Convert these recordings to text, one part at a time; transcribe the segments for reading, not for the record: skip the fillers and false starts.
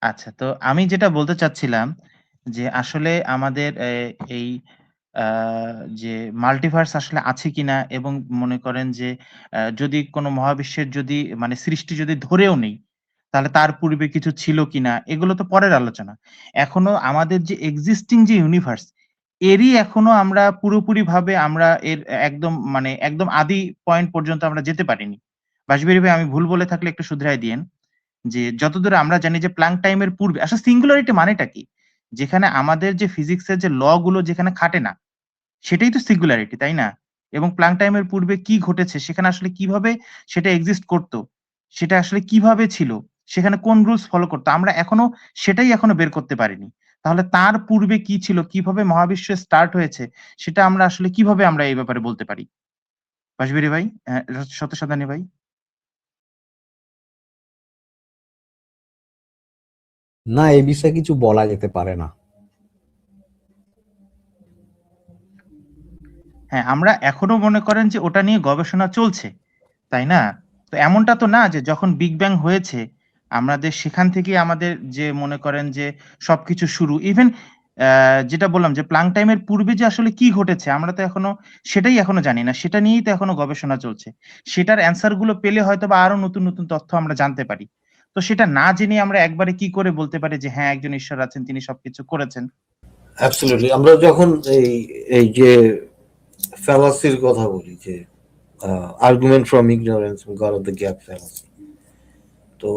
আচ্ছা, তো আমি যেটা বলতে চাচ্ছিলাম যে আসলে আমাদের এই আ যে মাল্টিভার্স আসলে আছে কিনা এবং মনে করেন যে যদি কোনো মহাবিশ্বের যদি মানে সৃষ্টি যদি ধরেও নেই, তাহলে তার পূর্বে কিছু ছিল কিনা এগুলো তো পরের আলোচনা। এখনো আমাদের যে এক্সিস্টিং যে ইউনিভার্স এরই এখনো আমরা পুরোপুরিভাবে আমরা এর একদম মানে একদম আদি পয়েন্ট পর্যন্ত আমরা যেতে পারিনি। বাসবিরি ভাই আমি ভুল বলে থাকলে একটু শুধরায় দিয়েন। যে যতদূর আমরা জানি যে প্লাঙ্ক টাইম এর পূর্বে আসলে সিঙ্গুলারিটি মানেটা কি? যেখানে আমাদের যে ফিজিক্স এর যে ল গুলো যেখানে খাটে না, সেটাই তো সিঙ্গুলারিটি, তাই না? এবং প্লাঙ্ক টাইম এর পূর্বে কি ঘটেছে? সেখানে আসলে কিভাবে সেটা এক্সিস্ট করত? সেটা আসলে কিভাবে ছিল? সেখানে কোন রুলস ফলো করত? আমরা এখনো সেটাই এখনো বের করতে পারিনি। তাহলে তার পূর্বে কি ছিল? কিভাবে মহাবিশ্ব স্টার্ট হয়েছে? সেটা আমরা আসলে কিভাবে আমরা এই ব্যাপারে বলতে পারি? বাসবিরি ভাই, সত্যসাধনী ভাই? না, এ বিষয়ে কিছু বলা যেতে পারে না। হ্যাঁ, আমরা এখনো মনে করেন যে ওটা নিয়ে গবেষণা চলছে। তাই না? তো এমনটা তো না যে যখন বিগ ব্যাং হয়েছে, আমাদের সেখান থেকেই আমাদের যে মনে করেন যে সবকিছু শুরু। ইভেন যেটা বললাম যে প্লাঙ্ক টাইম এর পূর্বে যে আসলে কি ঘটেছে আমরা তো এখনো সেটাই এখনো জানি না। সেটা নিয়েই তো এখনো গবেষণা চলছে। সেটার অ্যান্সার গুলো পেলে হয়তোবা আরো নতুন, নতুন তথ্য আমরা জানতে পারি। তো সেটা না জেনে আমরা একবারে কি করে বলতে পারি যে হ্যাঁ, একজন ঈশ্বর আছেন তিনি সবকিছু করেছেন। অ্যাবসলিউটলি। আমরা যখন এই এই যে ফ্যালাসির কথা বলি, যে argument from ignorance, god of the gap fallacy. তো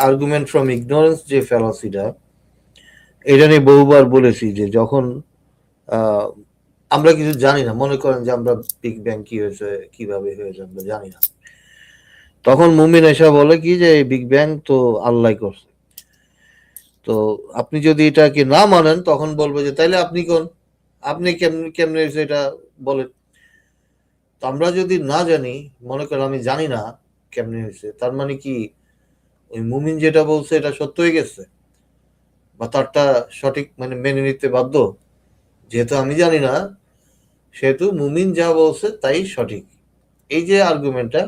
আর্গুমেন্ট ফ্রম ইগনোরেন্স যে ফ্যালাসিটা, এটা নিয়ে বহুবার বলেছি যে যখন আহ, আমরা কিছু জানি না, মনে করেন যে আমরা বিগ ব্যাং কি হয়েছে, কিভাবে হয়েছে আমরা জানি না, তখন মুমিন এসা বলে কি যে এই বিগ ব্যাং তো আল্লাহ করছে। তো আপনি যদি এটাকে না মানেন তখন বলবে যে তাইলে আপনি কোন, আপনি কেমনে কেমনে হয়েছে এটা বলেন। তো আমরা যদি না জানি, মনে করেন আমি জানি না কেমনে হয়েছে, তার মানে কি ওই মুমিন যেটা বলছে এটা সত্য হয়ে গেছে, বা তারটা সঠিক মানে মেনে নিতে বাধ্য? যেহেতু আমি জানি না, সেহেতু মুমিন যা বলছে তাই সঠিক। এই যে আর্গুমেন্টটা,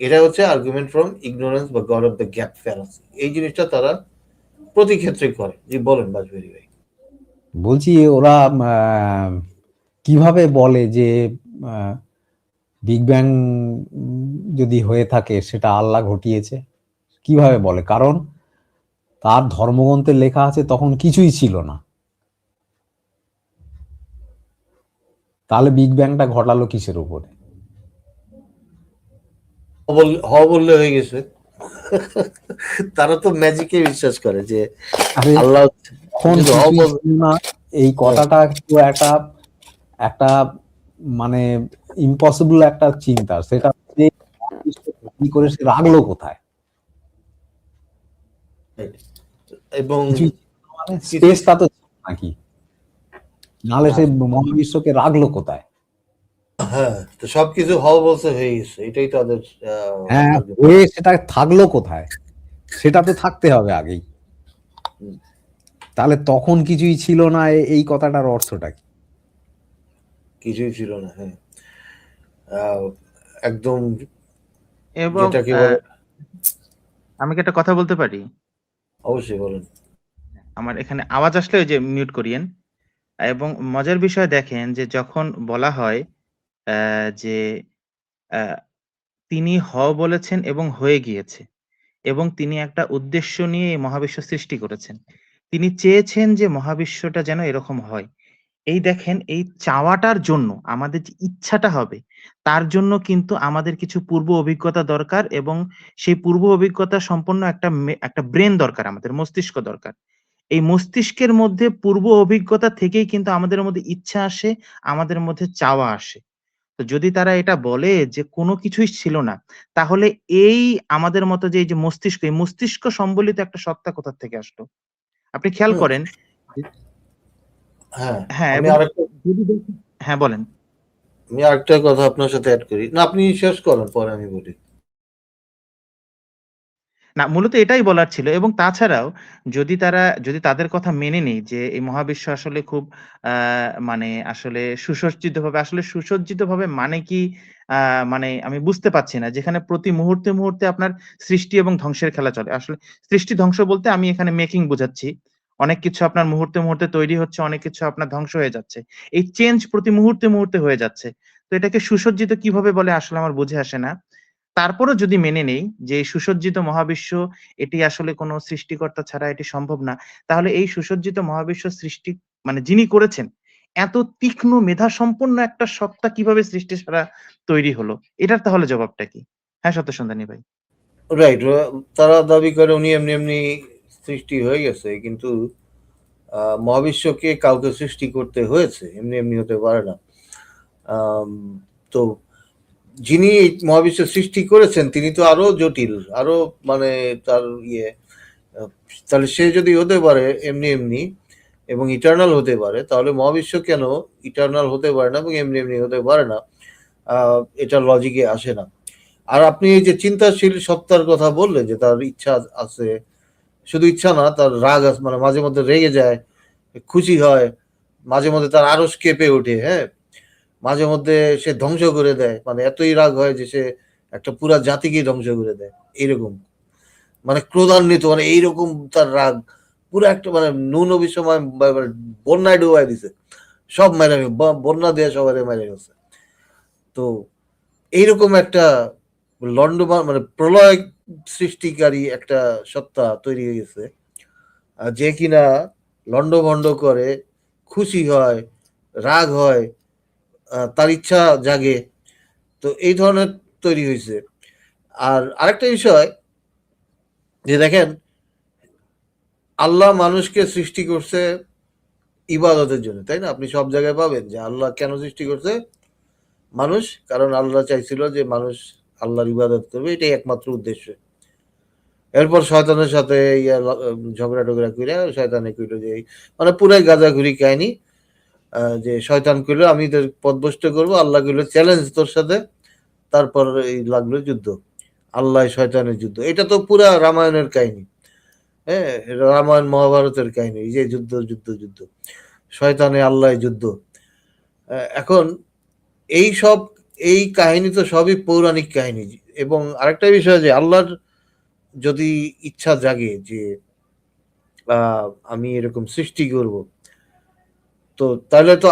এটা হচ্ছে আর্গুমেন্ট ফ্রম ইগনোরেন্স বা god of the gap fallacy. এই জিনিসটা তারা প্রতি ক্ষেত্রে করে। জি বলেন বাজবেরি ভাই। বলছি ওরা কিভাবে বলে যে বিগ ব্যাং যদি হয়ে থাকে সেটা আল্লাহ ঘটিয়েছে? কিভাবে বলে? কারণ তার ধর্মগ্রন্থে লেখা আছে তখন কিছুই ছিল না। তাহলে বিগ ব্যাংটা ঘটালো কিসের উপরে? হ বললে হয়ে গেছে। তারা তো ম্যাজিকে বিশ্বাস করে যে আরে আল্লাহ তখন যদি হ কিছুই বল। ছিল না, এই কথাটা কিন্তু একটা একটা মানে ইম্পসিবল একটা চিন্তা। সেটা হচ্ছে কি করে সে রাখলো কোথায়? এবং কিছুই ছিল না মানে কিছু, স্পেসটা তো ছিল নাকি? নাহলে সে মহাবিশ্বকে রাখলো কোথায়? হ্যাঁ, তো সবকিছু হ বলছে হয়ে গেছে, এটাই তাদের হ্যাঁ, argument। হয়ে সেটা থাকলো কোথায়? সেটা তো থাকতে হবে আগেই। তাহলে তখন কিছুই ছিল না, এই কথাটার অর্থটা কি? কিছুই ছিল না, হ্যাঁ। আহ, একদম এবং যেটাকে বলে। আমি কি একটা কথা বলতে পারি? অবশ্যই বলেন। আমার এখানে আওয়াজ আসলে ওই যে মিউট করিয়েন। এবং মজার বিষয় দেখেন যে যখন বলা হয় যে আ তিনি বলেছেন এবং হয়ে গিয়েছে। এবং তিনি একটা উদ্দেশ্য নিয়ে এই মহাবিশ্ব সৃষ্টি করেছেন। তিনি চেয়েছেন যে মহাবিশ্বটা যেন এরকম হয়। এই দেখেন এই চাওয়াটার জন্য আমাদের যে ইচ্ছাটা হবে, তার জন্য কিন্তু আমাদের কিছু পূর্ব অভিজ্ঞতা দরকার এবং সেই পূর্ব অভিজ্ঞতা সম্পন্ন একটা ব্রেইন দরকার আমাদের, মস্তিষ্ক দরকার। এই মস্তিষ্কের মধ্যে পূর্ব অভিজ্ঞতা থেকেই কিন্তু আমাদের মধ্যে ইচ্ছা আসে, আমাদের মধ্যে চাওয়া আসে। তো যদি তারা এটা বলে যে কোনো কিছুই ছিল না, তাহলে এই আমাদের মতো যে এই যে মস্তিষ্ক, এই মস্তিষ্ক সম্বলিত একটা সত্তা কোথা থেকে আসলো? আপনি খেয়াল হুম, করেন হ্যাঁ। হ্যাঁ, আমি এবং আরেকটা যদি দেখি হ্যাঁ, বলেন। আমি আরেকটা কথা আপনার সাথে অ্যাড করি না, আপনি শেষ করেন পরে আমি বলি। না, মূলত এটাই বলার ছিল এবং তাছাড়াও যদি তাদের কথা মেনে নেই যে এই মহাবিশ্ব আসলে খুব আ মানে আসলে সুসজ্জিতভাবে মানে কি মানে আমি বুঝতে পারছি না। যেখানে প্রতি মুহূর্তে আপনার সৃষ্টি এবং ধ্বংসের খেলা চলে। আসলে সৃষ্টি ধ্বংস বলতে আমি এখানে মেকিং বোঝাচ্ছি। অনেক কিছু আপনার মুহূর্তে তৈরি হচ্ছে, অনেক কিছু আপনার ধ্বংস হয়ে যাচ্ছে। এই চেঞ্জ প্রতি মুহূর্তে হয়ে যাচ্ছে। তো এটাকে সুসজ্জিত কিভাবে বলে আসলে আমার বুঝে আসে না। তারপরও যদি মেনে নেই যে এই সুসজ্জিত মহাবিশ্ব এটি আসলে কোনো সৃষ্টিকর্তা ছাড়া এটি সম্ভব না। তাহলে এই সুসজ্জিত মহাবিশ্ব সৃষ্টি মানে যিনি করেছেন, এত তীক্ষ্ণ মেধাসম্পন্ন একটা সত্তা কিভাবে সৃষ্টি ছাড়া তৈরি হলো? এটার তাহলে জবাবটা কি? হ্যাঁ, সত্যসন্ধানী ভাই। রাইট, তারা দাবি করে উনি এমনি এমনি সৃষ্টি হয়ে গেছে, কিন্তু মহাবিশ্বকে কাউকে সৃষ্টি করতে হয়েছে, এমনি এমনি হতে পারে না। আম, তো যিনি এই মহাবিশ্ব সৃষ্টি করেছেন তিনি তো আরো জটিল, আরো মানে তার ইয়ে, আহ, তাহলে সে যদি হতে পারে এমনি এমনি এবং ইটার্নাল হতে পারে, তাহলে মহাবিশ্ব কেন ইটার্নাল হতে পারে না এবং এমনি এমনি হতে পারে না? এটা লজিকে আসে না। আর আপনি এই যে চিন্তাশীল সত্তার কথা বললেন যে তার ইচ্ছা আছে, শুধু ইচ্ছা না, তার রাগ আছে, মানে মাঝে মধ্যে রেগে যায়, খুশি হয়, মাঝে মধ্যে তার আরস কেঁপে ওঠে, হ্যাঁ, মাঝে মধ্যে সে ধ্বংস করে দেয়, মানে এতই রাগ হয় যে সে একটা পুরা জাতিকে ধ্বংস করে দেয়, এইরকম, মানে ক্রোধান্বিত, মানে এইরকম তার রাগ, পুরো একটা মানে নূনবী সময় বন্যায় ডুবাই দিছে, সব মেরে বন্যা দিয়ে সবাই মেরে গেছে। তো এইরকম একটা মানে প্রলয় সৃষ্টিকারী একটা সত্তা তৈরি হয়ে গেছে, যে কিনা লন্ডভন্ড করে, খুশি হয়, রাগ হয়, তার ইচ্ছা জাগে। তো এই ধরনের তৈরি হয়েছে। আর আরেকটা বিষয় যে দেখেন, আল্লাহ মানুষকে সৃষ্টি করছে ইবাদতের জন্য, তাই না? আপনি সব জায়গায় পাবেন যে আল্লাহ কেন সৃষ্টি করছে মানুষ, কারণ আল্লাহ চাইছিল যে মানুষ আল্লাহর ইবাদত করবে, এটাই একমাত্র উদ্দেশ্য। এরপর শয়তানের সাথে ঝগড়া টগড়া করে শয়তানে কইলো যে মানে পুরাই গাঁজাঘুরি কাহিনী, যে শয়তান কইলো আমি তোর পথভ্রষ্ট করবো, আল্লাহ কইলো চ্যালেঞ্জ তোর সাথে, তারপর এই লাগলো যুদ্ধ, আল্লাহ শয়তানের যুদ্ধ। এটা তো পুরা রামায়ণের কাহিনী, হ্যাঁ, রামায়ণ মহাভারতের কাহিনী, এই যে যুদ্ধ যুদ্ধ যুদ্ধ, শয়তানে আল্লাহ যুদ্ধ। এখন এই সব এই কাহিনী তো সবই পৌরাণিক কাহিনী। এবং আরেকটা বিষয় যে আল্লাহর যদি ইচ্ছা জাগে যে আমি এরকম সৃষ্টি করব, তো তাহলে তো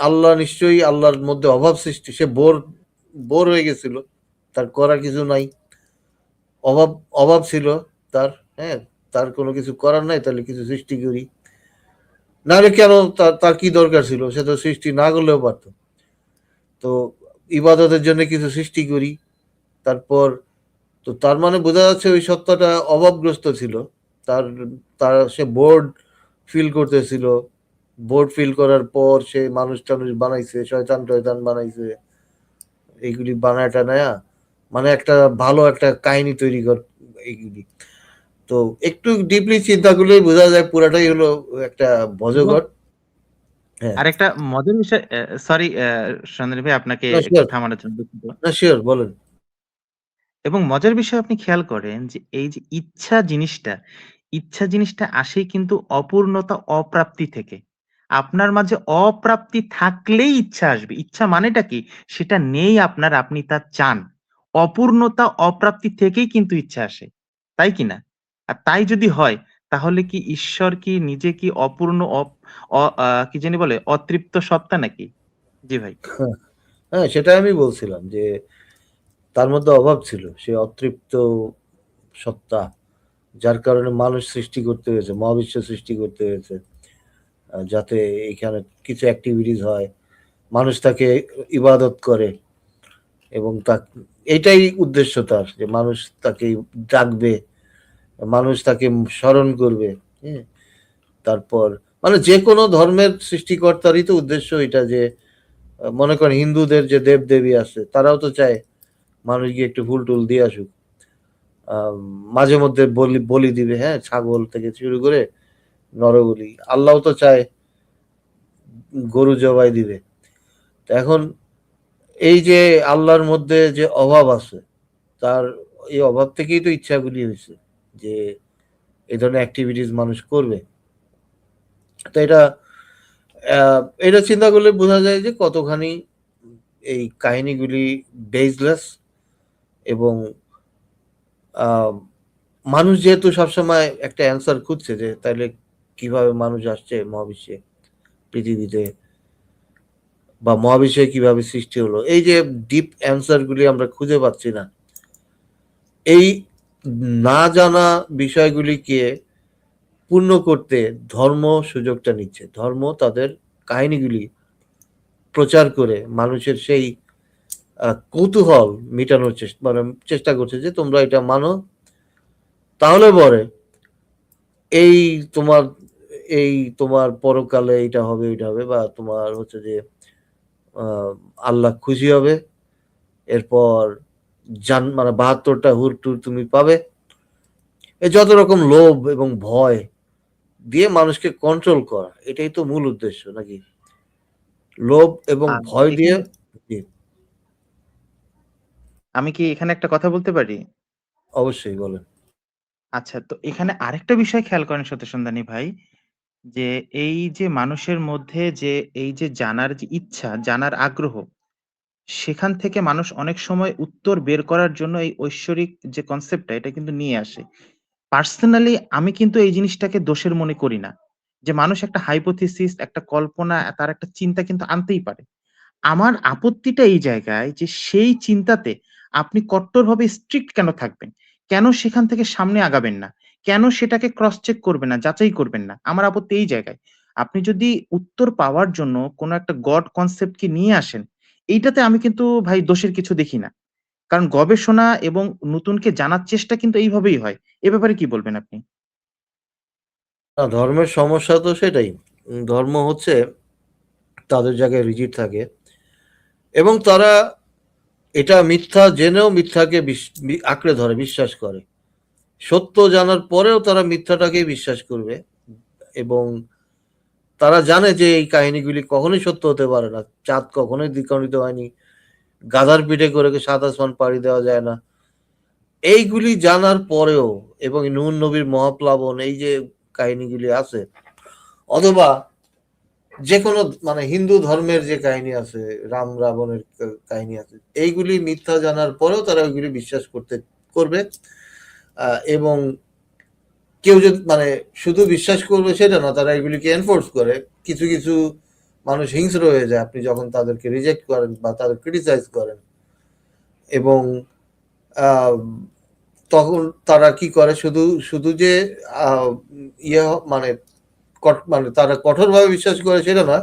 আল্লাহ নিশ্চয়ই, আল্লাহর মধ্যে অভাব সৃষ্টি, সে বোর হয়ে গেছিল, তার করার কিছু নাই, অভাব অভাব ছিল তার, হ্যাঁ, তার কোনো কিছু করার নাই, তাহলে কিছু সৃষ্টি করি, নাহলে কেন, তার কি দরকার ছিল, সে তো সৃষ্টি না করলেও পারতো। তো ইবাদতের জন্য কিছু সৃষ্টি করি, তারপর তো তার মানে বোঝা যাচ্ছে ওই সত্তাটা অভাবগ্রস্ত ছিল, তার তার সে বোর্ড ফিল করতেছিল, বোর্ড ফিল করার পর সে মানুষ টানুষ বানাইছে, শয়তান টয়তান বানাইছে, এইগুলি বানায় টানায়া মানে একটা ভালো একটা কাহিনী তৈরি কর এইগুলি। তো একটু ডিপলি চিন্তা করলেই বোঝা যায় পুরাটাই হলো একটা এবং ভজঘট। হ্যাঁ, আরেকটা মজার বিষয় সরি সন্ধানী ভাই আপনাকে না একটু শিওর, থামানোর জন্য দুঃখিত। না শিওর, বলেন। এবং মজার বিষয় আপনি খেয়াল করেন যে এই যে ইচ্ছা জিনিসটা আসেই কিন্তু অপূর্ণতা অপ্রাপ্তি থেকে। আপনার মাঝে অপ্রাপ্তি থাকলেই ইচ্ছা আসবে। ইচ্ছা মানেটা কি? সেটা নেই আপনার, আপনি তা চান। অপূর্ণতা অপ্রাপ্তি থেকেই কিন্তু ইচ্ছা আসে। তাই কি না? আর তাই যদি হয় তাহলে কি ঈশ্বর কি নিজে কি অপূর্ণ অপ অ আ কি জানি বলে? অতৃপ্ত সত্তা নাকি? জি ভাই। হ্যাঁ, সেটাই আমি বলছিলাম যে তার মধ্যে অভাব ছিল, সে অতৃপ্ত সত্তা, যার কারণে মানুষ সৃষ্টি করতে হয়েছে, মহাবিশ্ব সৃষ্টি করতে হয়েছে, যাতে এখানে কিছু অ্যাক্টিভিটিস হয়, মানুষ তাকে ইবাদত করে, এবং এটাই উদ্দেশ্য তার, যে মানুষ তাকে ডাকবে, মানুষ তাকে স্মরণ করবে, হ্যাঁ, তারপর মানে যে কোনো ধর্মের সৃষ্টিকর্তারই তো উদ্দেশ্য এটা, যে মনে করেন হিন্দুদের যে দেব দেবী আছে, তারাও তো চায় মানুষ গিয়ে একটু ফুল টুল দিয়ে আসুক, মাঝে মধ্যে বলি বলি দিবে, হ্যাঁ, ছাগল থেকে শুরু করে নরবলি, আল্লাহ তো চায় গরু জবাই দিবে। তো এখন এই যে আল্লাহর মধ্যে যে অভাব আছে, তার এই অভাব থেকেই তো ইচ্ছাগুলি হয়েছে। যে এই ধরনের অ্যাক্টিভিটিস মানুষ করবে। তো এটা চিন্তা করলে বোঝা যায় যে কতখানি এই কাহিনীগুলি বেসলেস এবং মানুষ যেহেতু সবসময় একটা অ্যান্সার খুঁজছে যে তাইলে কিভাবে মানুষ আসছে মহাবিশ্বে, পৃথিবীতে, বা মহাবিশ্বে কিভাবে সৃষ্টি হলো, এই যে ডিপ অ্যান্সারগুলি আমরা খুঁজে পাচ্ছি না। এই না জানা বিষয়গুলিকে পূর্ণ করতে ধর্ম সুযোগটা নিচ্ছে। ধর্ম তাদের কাহিনীগুলি প্রচার করে মানুষের সেই কৌতূহল মেটানোর চেষ্টা করছে যে তোমরা এটা মানো, তাহলে পরে এই তোমার তোমার পরকালে এটা হবে ওইটা হবে, বা তোমার হচ্ছে যে আল্লাহ খুশি হবে, এরপর মানে ৭২টা হুর টুর তুমি পাবে। এই যত রকম লোভ এবং ভয় দিয়ে মানুষকে কন্ট্রোল করা, এটাই তো মূল উদ্দেশ্য নাকি? লোভ এবং ভয় দিয়ে। আমি কি এখানে একটা কথা বলতে পারি? অবশ্যই বলেন। আচ্ছা, তো এখানে আরেকটা বিষয় খেয়াল করেন সত্যসন্ধানী ভাই, যে এই যে মানুষের মধ্যে যে এই যে জানার যে ইচ্ছা, জানার আগ্রহ, সেখান থেকে মানুষ অনেক সময় উত্তর বের করার জন্য এই ঐশ্বরিক যে কনসেপ্টটা এটা কিন্তু নিয়ে আসে। পার্সোনালি আমি কিন্তু এই জিনিসটাকে দোষের মনে করি না। যে মানুষ একটা হাইপোথিসিস, একটা কল্পনা, তার একটা চিন্তা কিন্তু আনতেই পারে। আমার আপত্তিটা এই জায়গায় যে সেই চিন্তাতে আপনি কট্টরভাবে স্ট্রিক্ট কেন থাকবেন? কেন সেখান থেকে সামনে আগাবেন না? কেন সেটাকে ক্রস চেক করবেন না, যাচাই করবেন না? আমার আপত্তি এই জায়গায়। আপনি যদি উত্তর পাওয়ার জন্য কোন একটা গড কনসেপ্ট কে নিয়ে আসেন, এইটাতে আমি কিন্তু ভাই দোষের কিছু দেখি না। কারণ গবেষণা এবং নতুনকে জানার চেষ্টা কিন্তু এইভাবেই হয়। এ ব্যাপারে কি বলবেন আপনি? না, ধর্মের সমস্যা তো সেটাই। ধর্ম হচ্ছে তাদের জায়গায় রিজিড থাকে এবং তারা এটা মিথ্যা জেনেও মিথ্যাকে আঁকড়ে ধরে, বিশ্বাস করে। সত্য জানার পরেও তারা মিথ্যাটাকেই বিশ্বাস করবে এবং তারা জানে যে এই কাহিনীগুলি কখনোই সত্য হতে পারে না। চাঁদ কখনোই দ্বিখণ্ডিত হয়নি, গাধার পিঠে করে সাত আসমান পাড়ি দেওয়া যায় না। এইগুলি জানার পরেও, এবং নূহ নবীর মহাপ্লাবন, এই যে কাহিনীগুলি আছে, অথবা যে কোনো মানে হিন্দু ধর্মের যে কাহিনী আছে, রাম রাবণের কাহিনী আছে, এইগুলি মিথ্যা জানার পরেও তারা ওইগুলি বিশ্বাস করবে। এবং কেউ যদি মানে শুধু বিশ্বাস করবে সেটা না, তারা এগুলিকে এনফোর্স করে। কিছু কিছু মানুষ হিংস্র হয়ে যায় আপনি যখন তাদেরকে রিজেক্ট করেন বা তাদের ক্রিটিসাইজ করেন, এবং তখন তারা কি করে, শুধু শুধু যে ইয়ে মানে মানে তারা কঠোরভাবে বিশ্বাস করে সেটা না,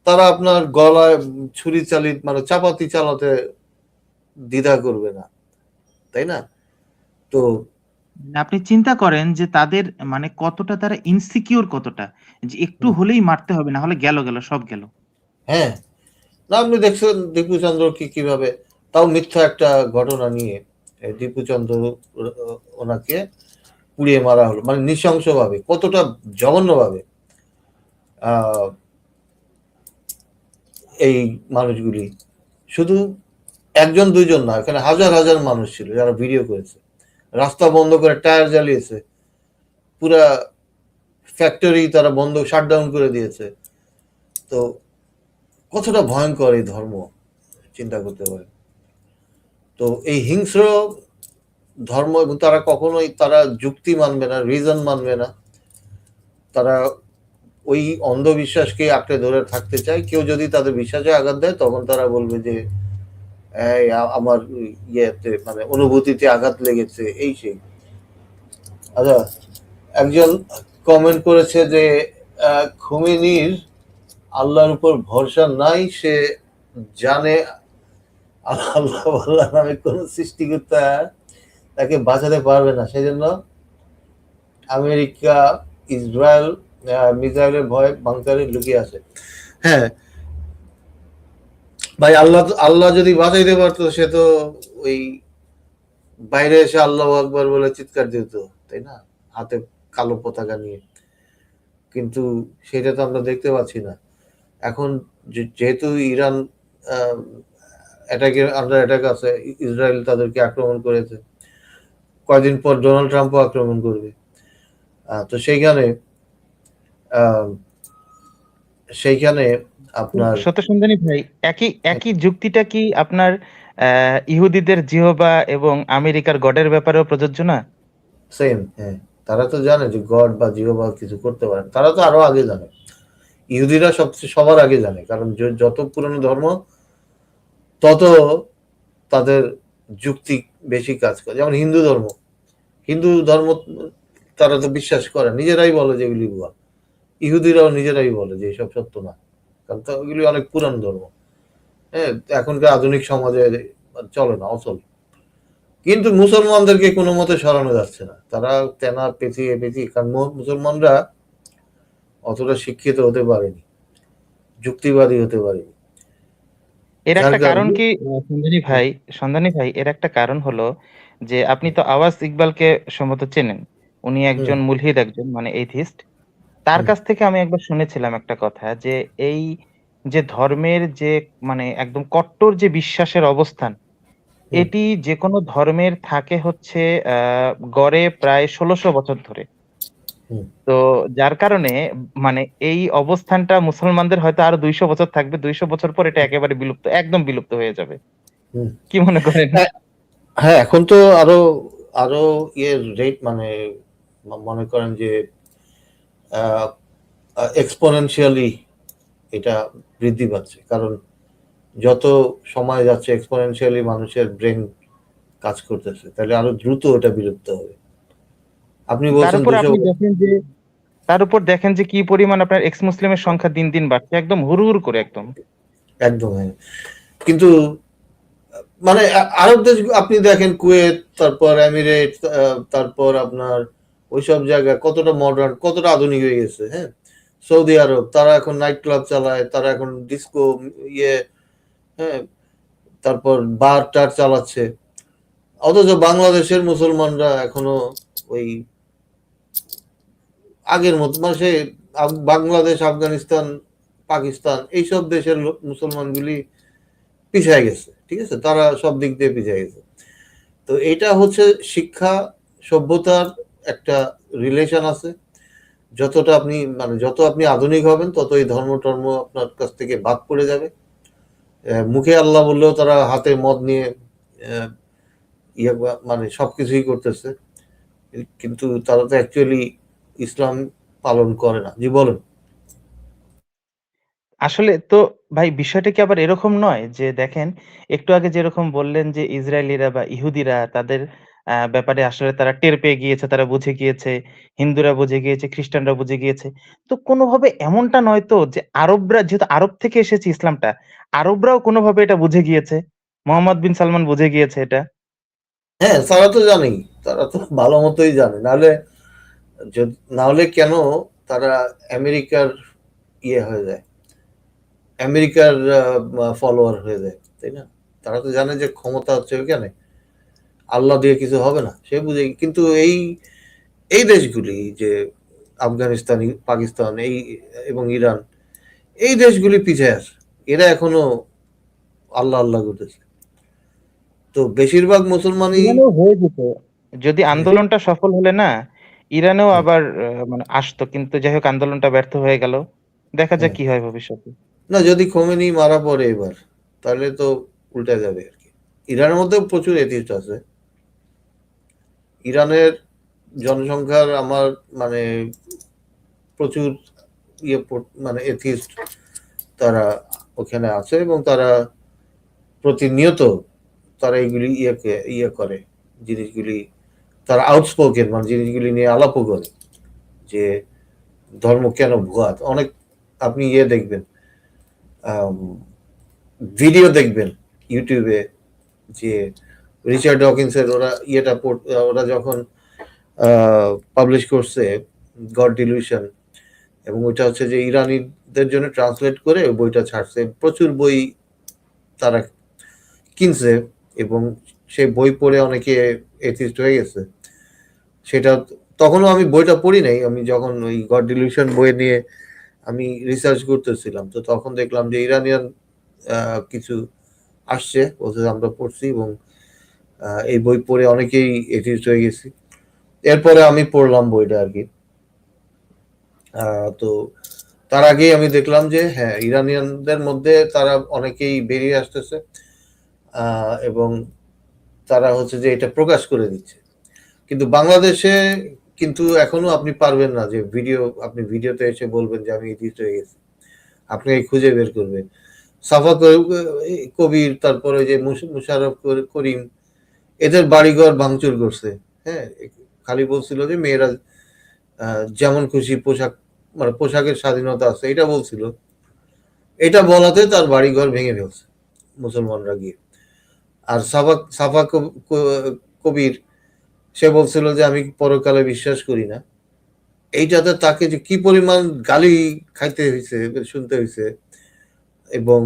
তারা আপনার গলায় ছুরি চালিত মানে চাপাতি চালাতে দ্বিধা করবে না, তাই না? তো আপনি চিন্তা করেন যে তাদের মানে কতটা তারা ইনসিকিউর কতটা। যে একটু হলেই মারতে হবে, না হলে গেল, সব গেল। হ্যাঁ, না আপনি দেখছেন দীপুচন্দ্রকে কিভাবে, তাও মিথ্যা একটা ঘটনা নিয়ে দীপুচন্দ্র ওনাকে পুড়িয়ে মারা হলো, মানে নৃশংসভাবে, কতটা জঘন্যভাবে। এই মানুষগুলি শুধু একজন দুইজন না, এখানে হাজার হাজার মানুষ ছিল যারা ভিডিও করেছে, রাস্তা বন্ধ করে টায়ার জ্বালিয়েছে, পুরা ফ্যাক্টরি তারা বন্ধ শাটডাউন করে দিয়েছে। তো কতটা ভয়ঙ্কর এই ধর্ম, চিন্তা করতে পারে। তো এই হিংস্র ধর্ম, এবং তারা কখনোই তারা যুক্তি মানবে না, রিজন মানবে না, তারা ওই অন্ধবিশ্বাসকে আঁকড়ে ধরে থাকতে চায়। কেউ যদি তাদের বিশ্বাসে আঘাত দেয় তখন তারা বলবে যে আমার ইয়েতে মানে অনুভূতিতে আঘাত লেগেছে, এই সেই। আচ্ছা, একজন কমেন্ট করেছে যে খুমেনির আল্লাহর উপর ভরসা নাই, সে জানে আল্লাহ নামে কোন সৃষ্টিকর্তা তাকে বাঁচাতে পারবে না, সেজন্য আমেরিকা ইসরায়েল মিসাইলের ভয় বাংকারে লুকিয়ে আছে। হ্যাঁ ভাই, আল্লাহ যদি বাঁচাইতে পারতো সে তো ওই বাইরে এসে আল্লাহু আকবার বলে চিৎকার দিত, তাই না, হাতে কালো পতাকা নিয়ে। কিন্তু সেটা তো আমরা দেখতে পাচ্ছি না এখন। যেহেতু ইরান আন্ডার অ্যাটাক আছে, ইসরায়েল তাদেরকে আক্রমণ করেছে, কয়দিন পর ডোনাল্ড ট্রাম্পও আক্রমণ করবে। তো সেইখানে আপনার সত্যসন্ধানী ভাই, একই যুক্তিটা কি আপনার ইহুদিদের জিহোবা এবং আমেরিকার গডের ব্যাপারেও প্রযোজ্য না? সেম, হ্যাঁ, তারা তো জানে যে গড বা জিহোবা কিছু করতে পারে, তারা তো আরো আগে জানে। ইহুদিরা সবার আগে জানে, কারণ যত পুরনো ধর্ম তত তাদের যুক্তি বেশি কাজ করে। যেমন হিন্দু ধর্ম তারা তো বিশ্বাস করে, নিজেরাই বলে যে এগুলি ভুয়া। ইহুদিরাও নিজেরাই বলে যে এসব সত্য না, কারণ তো এগুলি অনেক পুরান ধর্ম। হ্যাঁ, এখনকার আধুনিক সমাজে চলে না, অচল। কিন্তু মুসলমানদেরকে কোনো মতে সরানো যাচ্ছে না, তারা তেনা পেঁচিয়ে কারণ মুসলমানরা অতটা শিক্ষিত হতে পারেনি, যুক্তিবাদী হতে পারেনি। এর যার একটা কারণ কারণে কি সন্ধানী ভাই, এর একটা কারণ হলো যে আপনি তো আওয়াজ ইকবালকে সম্ভবত চেনেন। উনি হুম একজন মুলহিদ, একজন মানে এথিস্ট। তার হুম কাছ থেকে আমি একবার শুনেছিলাম একটা কথা, যে এই যে ধর্মের যে মানে একদম কট্টর যে বিশ্বাসের অবস্থান, হুম এটি যে কোনো ধর্মের থাকে হচ্ছে গড়ে প্রায় ১৬০০ বছর ধরে। হুম তো যার কারণে মানে এই অবস্থানটা মুসলমানদের হয়তো আরো ২০০ বছর থাকবে, ২০০ বছর পর এটা একেবারে বিলুপ্ত, একদম বিলুপ্ত হয়ে যাবে। হুম কি মনে করেন? হ্যাঁ, হ্যাঁ, এখন তো আরো আরো রেট, মানে মনে করেন যে এক্সপোনেনশিয়ালি এটা বৃদ্ধি পাচ্ছে, কারণ যত সময় যাচ্ছে এক্সপোনেনশিয়ালি মানুষের ব্রেন কাজ করতেছে, তাহলে আরো দ্রুত ওটা বিলুপ্ত হবে। আপনি তার বলছেন উপর ২০০ আপনি বছর। দেখেন যে তার উপর দেখেন যে কি পরিমাণ আপনার এক্স মুসলিমের সংখ্যা দিন দিন বাড়ছে, একদম হুড় করে একদম। একদম, হ্যাঁ। কিন্তু মানে আরব দেশ আপনি দেখেন, কুয়েত, তারপর এমিরেট, তারপর আপনার ওইসব জায়গা কতটা মডার্ন, কতটা আধুনিক হয়ে গেছে। হ্যাঁ, সৌদি আরব, তারা এখন নাইট ক্লাব চালায়, তারা এখন ডিস্কো, ইয়ে, হ্যাঁ, তারপর বার টার চালাচ্ছে। অথচ বাংলাদেশের মুসলমানরা এখনো ওই আগের মতো, মানে সে বাংলাদেশ, আফগানিস্তান, পাকিস্তান এইসব দেশের মুসলমানগুলি পিছিয়ে গেছে। ঠিক আছে, তারা সব দিক দিয়ে পিছিয়ে গেছে। তো এটা হচ্ছে শিক্ষা সভ্যতার একটা রিলেশন আছে। যত আপনি আধুনিক হবেন, তত এই ধর্ম টর্ম আপনার কাছ থেকে বাদ পড়ে যাবে। মুখে আল্লাহ বললেও তারা হাতে মদ নিয়ে ইয়ে মানে সবকিছুই করতেছে, কিন্তু তারা তো অ্যাকচুয়ালি ইসলাম পালন করে না। জি বলেন। আসলে তো ভাই, বিষয়টা কি আবার এরকম নয় যে দেখেন, একটু আগে যেরকম বললেন যে ইসরায়েলিরা বা ইহুদিরা তাদের ব্যাপারে আসলে তারা টের পেয়ে গিয়েছে, তারা বুঝে গিয়েছে, হিন্দুরা বুঝে গিয়েছে, খ্রিস্টানরা বুঝে গিয়েছে। তো কোনোভাবে এমনটা নয় তো যে আরবরা, যেহেতু আরব থেকে এসেছে ইসলামটা, আরবরাও কোনোভাবে এটা বুঝে গিয়েছে? মোহাম্মদ বিন সালমান বুঝে গিয়েছে এটা। হ্যাঁ, তারা তো জানেই, তারা তো ভালো মতোই জানে, নাহলে কেন তারা আমেরিকার ইয়ে হয়ে যায়, আমেরিকার ফলোয়ার হয়ে যায়, তাই না? তারা তো জানে যে ক্ষমতা হচ্ছে ওইখানে, আল্লাহ দিয়ে কিছু হবে না, সে বুঝে। কিন্তু এই এই দেশগুলি যে আফগানিস্তান, পাকিস্তান, এবং ইরান, এই দেশগুলি পিছিয়ে আছে, এরা এখনো আল্লাহ আল্লাহ করতেছে। তো বেশিরভাগ মুসলমানই। ইরানেও হয়ে যেত যদি হ্যাঁ, আন্দোলনটা সফল হলে না, ইরানেও হ্যাঁ, আবার মানে আসতো, কিন্তু যাই হোক আন্দোলনটা ব্যর্থ হয়ে গেল। দেখা যাক হ্যাঁ। কি হয় ভবিষ্যতে। না, যদি খোমেনি মারা পড়ে এবার, তাহলে তো উল্টে যাবে আর কি। ইরানের মধ্যেও প্রচুর এথিস্ট আছে। ইরানের জনসংখ্যার আমার মানে প্রচুর মানে এথিস্ট তারা ওখানে আছে, এবং তারা প্রতিনিয়ত তারা এইগুলি করে, জিনিসগুলি তারা আউটস্পোকেন, মানে জিনিসগুলি নিয়ে আলাপও করে যে ধর্ম কেন ভুয়া। অনেক আপনি দেখবেন, ভিডিও দেখবেন ইউটিউবে, যে রিচার্ড ডকিন্সের ওরা যখন পাবলিশ করছে গড ডিলিউশন, এবং ওইটা হচ্ছে যে ইরানিদের জন্য ট্রান্সলেট করে ওই বইটা ছাড়ছে, প্রচুর বই তারা কিনছে, এবং সেই বই পড়ে অনেকে এথিস্ট হয়ে গেছে। সেটা তখনও আমি বইটা পড়ি নাই, আমি যখন ওই গড ডিলিউশন বই নিয়ে আমি রিসার্চ করতেছিলাম, তো তখন দেখলাম যে ইরানিয়ান কিছু আসছে, বলছে আমরা পড়ছি, এবং এই বই পড়ে অনেকেই এথিস্ট হয়ে গেছি। এরপরে আমি পড়লাম বইটা আর কি। তো তার আগেই আমি দেখলাম যে হ্যাঁ, ইরানিয়ানদের মধ্যে তারা অনেকেই বেরিয়ে আসতেছে এবং তারা হচ্ছে যে এটা প্রকাশ করে দিচ্ছে। কিন্তু বাংলাদেশে কিন্তু এখনো আপনি পারবেন না যে আপনি ভিডিওতে এসে বলবেন যে আমি এথিস্ট হয়ে গেছি, আপনি খুঁজে বের করবেন। সাফা কবির, তারপরে যে মুশাররফ করিম, এদের বাড়িঘর ভাঙচুর করছে। হ্যাঁ, খালি বলছিল যে মেয়েরা যেমন খুশি পোশাক, মানে পোশাকের স্বাধীনতা আছে এটা বলছিল, এটা বলাতে তার বাড়িঘর ভেঙে ফেলছে মুসলমানরা গিয়ে। আর সাফা কবির, সে বলছিল যে আমি পরকালে বিশ্বাস করি না। এইটাতে তাকে যে কি পরিমাণ গালি খাইতে হয়েছে, শুনতে হয়েছে, এবং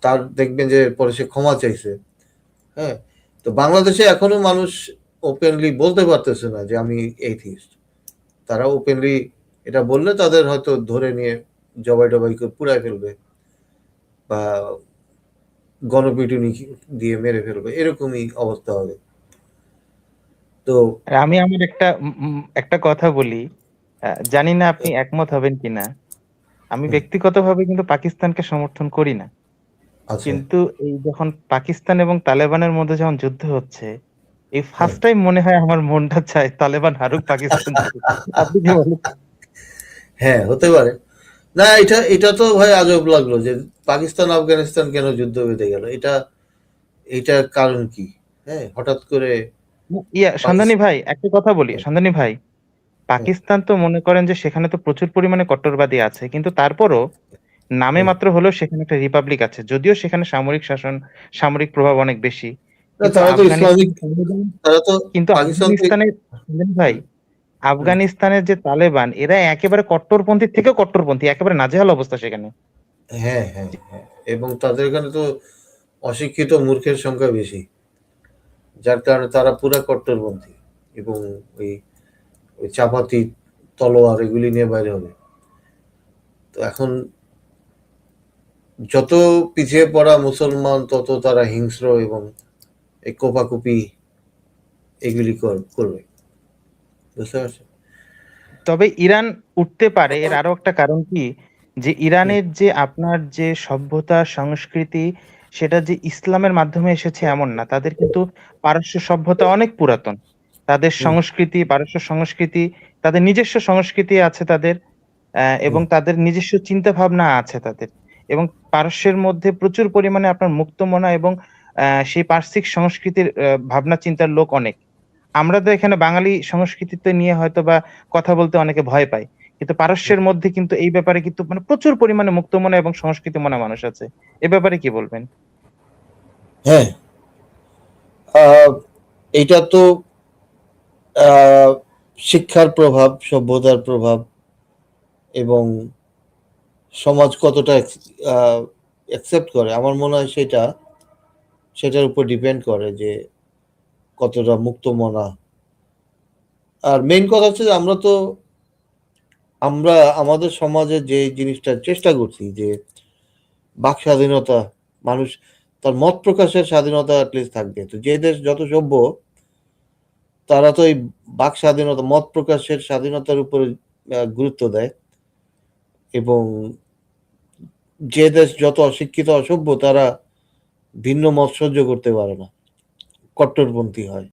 তার দেখবেন যে পরে সে ক্ষমা চাইছে। হ্যাঁ, তো বাংলাদেশে এখনো মানুষ ওপেনলি বলতে পারতেছে না যে আমি এথিস্ট। তারা ওপেনলি এটা বললে তাদের হয়তো ধরে নিয়ে জবাই টবাই করে পুড়ায় ফেলবে বা গণপিটুনি দিয়ে মেরে ফেলবে, এরকমই অবস্থা হবে। তো আমি আমার একটা কথা বলি, জানি না আপনি একমত হবেন কিনা। আমি ব্যক্তিগতভাবে কিন্তু পাকিস্তানকে সমর্থন করি না, আচ্ছা, কিন্তু এই যখন পাকিস্তান এবং তালেবানের মধ্যে যখন যুদ্ধ হচ্ছে, এই ফার্স্ট টাইম মনে হয় আমার মনটা চায় তালেবান হারুক, পাকিস্তান জিতুক। আপনি কি বলেন? হ্যাঁ হতে পারে। না, এটা তো ভাই আজব লাগলো যে পাকিস্তান আফগানিস্তান কেন যুদ্ধ বেঁধে গেল, এটার কারণ কি? হ্যাঁ, হঠাৎ করে সন্ধানী ভাই, একটা কথা বলি, হ্যাঁ, সন্ধানী ভাই, হ্যাঁ, পাকিস্তান তো মনে করেন যে সেখানে তো প্রচুর পরিমাণে কট্টরবাদী আছে, কিন্তু তারপরও নামে হ্যাঁ। মাত্র হলেও সেখানে একটা রিপাবলিক আছে, যদিও সেখানে সামরিক শাসন, সামরিক প্রভাব অনেক বেশি। না, কিন্তু তারা তো ইসলামিক, আফগানিস্তান তালেবান, তারা তো কিন্তু পাকিস্তানকে আফগানিস্তানের, সন্ধানী ভাই, হুম, আফগানিস্তানের যে তালেবান, এরা একেবারে কট্টরপন্থী থেকেও কট্টরপন্থী, একেবারে নাজেহাল অবস্থা সেখানে। হ্যাঁ, হ্যাঁ, হ্যাঁ, এবং তাদের এখানে তো অশিক্ষিত মূর্খের সংখ্যা বেশি, যার কারণে তারা পুরা কট্টরপন্থী এবং ওই ওই চাপাতি, তলোয়ার এগুলি নিয়ে বাইরে হবে। তো এখন যত পিছিয়ে পড়া মুসলমান তত তারা হিংস্র এবং এই কোপাকুপি এগুলি করবে, বুঝতে পারছেন? তবে ইরান উঠতে পারে, এর আরো একটা কারণ কি, যে হুম, ইরানের যে আপনার যে সভ্যতা সংস্কৃতি, সেটা যে ইসলামের মাধ্যমে এসেছে এমন না, তাদের কিন্তু পারস্য সভ্যতা অনেক পুরাতন। তাদের হুম, সংস্কৃতি, পারস্য সংস্কৃতি, তাদের নিজস্ব সংস্কৃতি আছে তাদের, এবং হুম, তাদের নিজস্ব চিন্তা ভাবনা আছে তাদের। এবং পারস্যের মধ্যে প্রচুর পরিমাণে আপনার মুক্তমনা এবং সেই পার্শ্বিক সংস্কৃতির ভাবনা চিন্তার লোক অনেক। আমরা তো এখানে বাঙালি সংস্কৃতিতে নিয়ে হয়তোবা কথা বলতে অনেকে ভয় পায়। কিন্তু পারস্যের মধ্যে কিন্তু এই ব্যাপারে কিন্তু মানে প্রচুর পরিমাণে মুক্তমনা এবং সংস্কৃতিমনা মানুষ আছে। এ ব্যাপারে কি বলবেন? হ্যাঁ, আহ, এইটা তো আহ, শিক্ষার প্রভাব, সভ্যতার প্রভাব এবং সমাজ কতটা অ্যাকসেপ্ট করে, আমার মনে হয় সেটার উপর ডিপেন্ড করে যে কতটা মুক্তমনা। আর মেইন কথা হচ্ছে যে আমরা আমাদের সমাজে যে জিনিসটা চেষ্টা করছি যে বাক স্বাধীনতা, মানুষ তার মত প্রকাশের স্বাধীনতা অ্যাটলিস্ট থাকবে। তো যে দেশ যত সভ্য, তারা তো এই বাক স্বাধীনতা, মত প্রকাশের স্বাধীনতার উপরে গুরুত্ব দেয়, এবং যে দেশ যত অশিক্ষিত অসভ্য, তারা ভিন্ন মত সহ্য করতে পারে না, কট্টরপন্থী হয়।